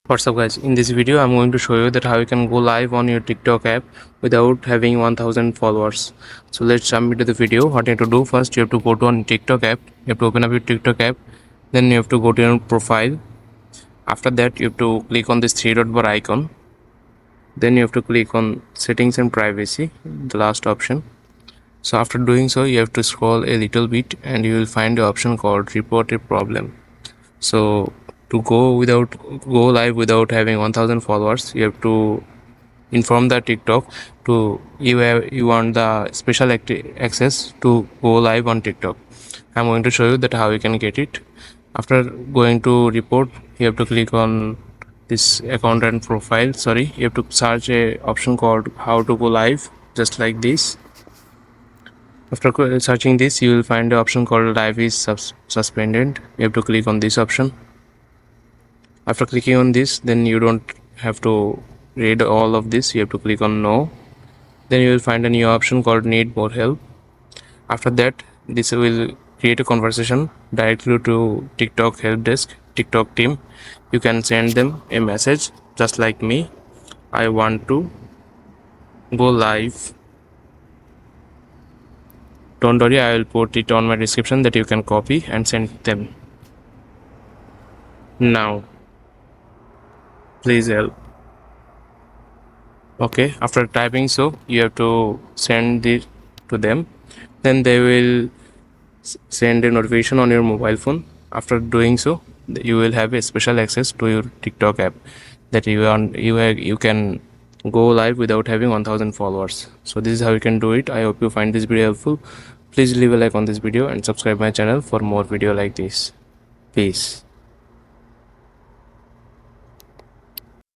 What's up guys, in this video I'm going to show you that how you can go live on your TikTok app without having 1000 followers. So let's jump into the video. What you have to do, first you have to go to on TikTok app, you have to open up your TikTok app, then you have to go to your profile. After that you have to click on this three dot bar icon, then you have to click on settings and privacy, the last option. So after doing so you have to scroll a little bit and you will find the option called report a problem. So to go live without having 1000 followers, you have to inform the TikTok to you want the special access to go live on TikTok. I'm going to show you that how you can get it. After going to report, you have to click on this account and profile. You have to search a option called how to go live, just like this. After searching this, you will find the option called live is suspended. You have to click on this option. After clicking on this, then you don't have to read all of this, you have to click on no. Then you will find a new option called need more help. After that, this will create a conversation directly to TikTok help desk, TikTok team. You can send them a message just like me. I want to go live. Don't worry, I will put it on my description that you can copy and send them. Now please help. Okay, after typing so you have to send it to them, then they will send a notification on your mobile phone. After doing so, you will have a special access to your TikTok app that you can go live without having 1000 followers. So this is how you can do it. I hope you find this video helpful. Please leave a like on this video and subscribe my channel for more video like this. Peace.